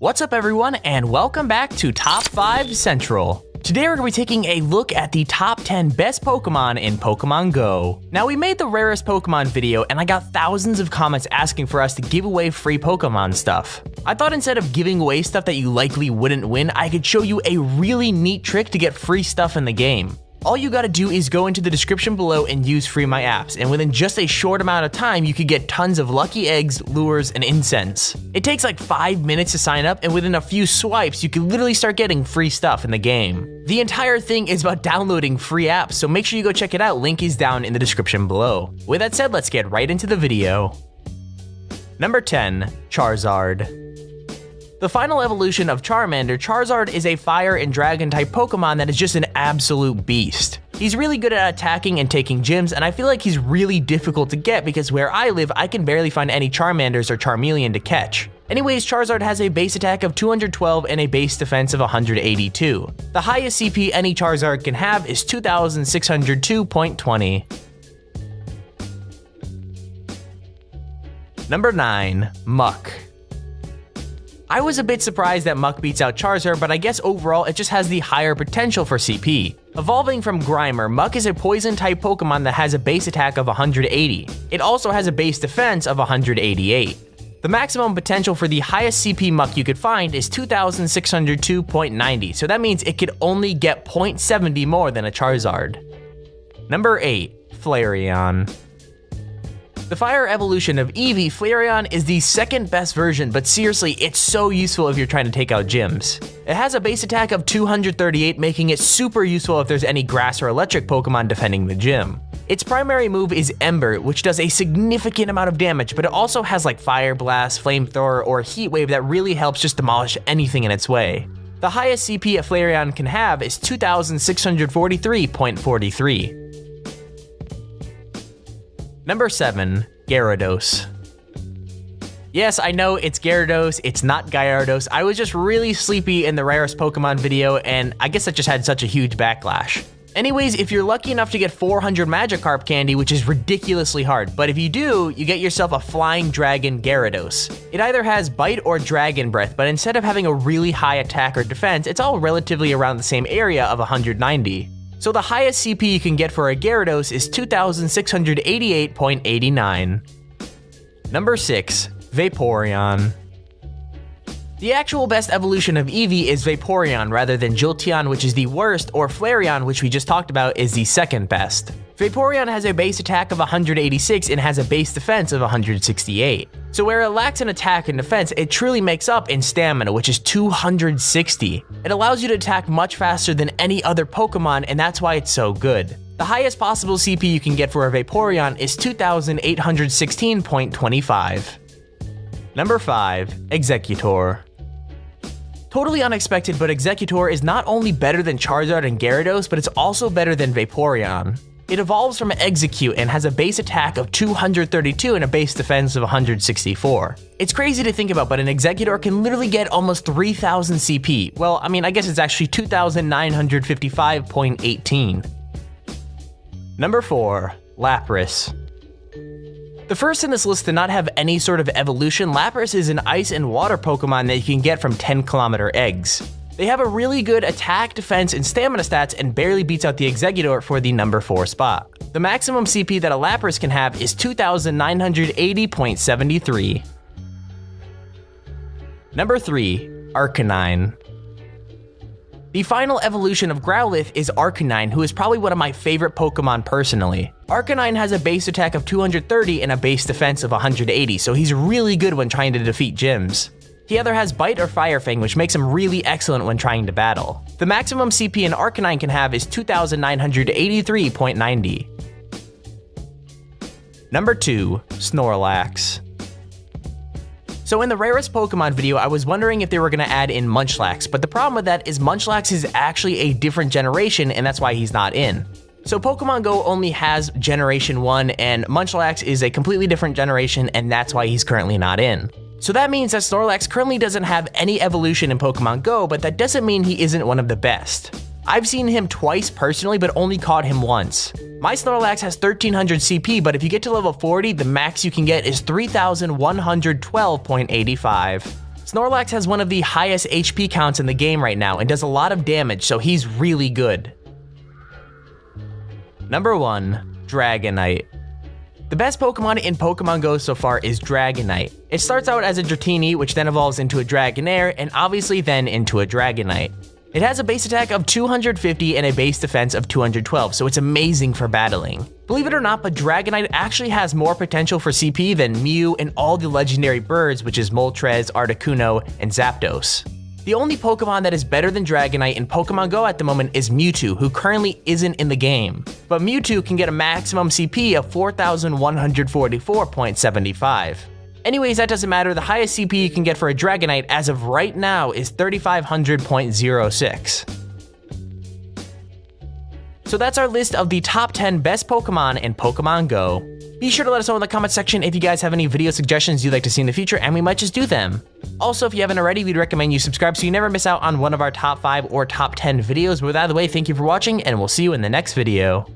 What's up everyone, and welcome back to Top 5 Central. Today we're going to be taking a look at the top 10 best Pokemon in Pokemon Go. Now we made the rarest Pokemon video and I got thousands of comments asking for us to give away free Pokemon stuff. I thought instead of giving away stuff that you likely wouldn't win, I could show you a really neat trick to get free stuff in the game. All you gotta do is go into the description below and use Free My Apps, and within just a short amount of time, you could get tons of lucky eggs, lures, and incense. It takes like 5 minutes to sign up, and within a few swipes, you can literally start getting free stuff in the game. The entire thing is about downloading free apps, so make sure you go check it out, link is down in the description below. With that said, let's get right into the video. Number 10, Charizard. The final evolution of Charmander, Charizard is a fire and dragon type Pokemon that is just an absolute beast. He's really good at attacking and taking gyms, and I feel like he's really difficult to get because where I live, I can barely find any Charmanders or Charmeleon to catch. Anyways, Charizard has a base attack of 212 and a base defense of 182. The highest CP any Charizard can have is 2602.20. Number 9, Muck. I was a bit surprised that Muck beats out Charizard, but I guess overall it just has the higher potential for CP. Evolving from Grimer, Muck is a poison-type Pokemon that has a base attack of 180. It also has a base defense of 188. The maximum potential for the highest CP Muck you could find is 2602.90, so that means it could only get 0.70 more than a Charizard. Number 8, Flareon. The fire evolution of Eevee, Flareon is the second best version, but seriously, it's so useful if you're trying to take out gyms. It has a base attack of 238, making it super useful if there's any grass or electric Pokemon defending the gym. Its primary move is Ember, which does a significant amount of damage, but it also has like Fire Blast, Flamethrower, or Heat Wave that really helps just demolish anything in its way. The highest CP a Flareon can have is 2643.43. Number 7, Gyarados. Yes, I know it's Gyarados, it's not Gyarados. I was just really sleepy in the rarest Pokemon video, and I guess that just had such a huge backlash. Anyways, if you're lucky enough to get 400 Magikarp candy, which is ridiculously hard, but if you do, you get yourself a Flying Dragon Gyarados. It either has Bite or Dragon Breath, but instead of having a really high attack or defense, it's all relatively around the same area of 190. So the highest CP you can get for a Gyarados is 2688.89. Number 6, Vaporeon. The actual best evolution of Eevee is Vaporeon rather than Jolteon, which is the worst, or Flareon, which we just talked about, is the second best. Vaporeon has a base attack of 186 and has a base defense of 168. So where it lacks in attack and defense, it truly makes up in stamina, which is 260. It allows you to attack much faster than any other Pokemon, and that's why it's so good. The highest possible CP you can get for a Vaporeon is 2816.25. Number 5, Exeggutor. Totally unexpected, but Exeggutor is not only better than Charizard and Gyarados, but it's also better than Vaporeon. It evolves from Execute and has a base attack of 232 and a base defense of 164. It's crazy to think about, but an Exeggutor can literally get almost 3000 CP. Well, I mean, I guess it's actually 2955.18. Number 4, Lapras. The first in this list to not have any sort of evolution, Lapras is an ice and water Pokemon that you can get from 10km eggs. They have a really good attack, defense, and stamina stats and barely beats out the Exeggutor for the number 4 spot. The maximum CP that a Lapras can have is 2980.73. Number 3, Arcanine. The final evolution of Growlithe is Arcanine, who is probably one of my favorite Pokemon personally. Arcanine has a base attack of 230 and a base defense of 180, so he's really good when trying to defeat gyms. He either has Bite or Fire Fang, which makes him really excellent when trying to battle. The maximum CP an Arcanine can have is 2983.90. Number 2, Snorlax. So in the rarest Pokemon video, I was wondering if they were going to add in Munchlax, but the problem with that is Munchlax is actually a different generation, and that's why he's not in. So Pokemon Go only has Generation 1, and Munchlax is a completely different generation, and that's why he's currently not in. So that means that Snorlax currently doesn't have any evolution in Pokemon Go, but that doesn't mean he isn't one of the best. I've seen him twice personally, but only caught him once. My Snorlax has 1300 CP, but if you get to level 40, the max you can get is 3112.85. Snorlax has one of the highest HP counts in the game right now and does a lot of damage, so he's really good. Number 1, Dragonite. The best Pokemon in Pokemon Go so far is Dragonite. It starts out as a Dratini, which then evolves into a Dragonair, and obviously then into a Dragonite. It has a base attack of 250 and a base defense of 212, so it's amazing for battling. Believe it or not, but Dragonite actually has more potential for CP than Mew and all the legendary birds, which is Moltres, Articuno, and Zapdos. The only Pokemon that is better than Dragonite in Pokemon Go at the moment is Mewtwo, who currently isn't in the game. But Mewtwo can get a maximum CP of 4,144.75. Anyways, that doesn't matter, the highest CP you can get for a Dragonite as of right now is 3,500.06. So that's our list of the top 10 best Pokemon in Pokemon Go. Be sure to let us know in the comment section if you guys have any video suggestions you'd like to see in the future, and we might just do them. Also, if you haven't already, we'd recommend you subscribe so you never miss out on one of our top 5 or top 10 videos. But with that out of the way, thank you for watching, and we'll see you in the next video.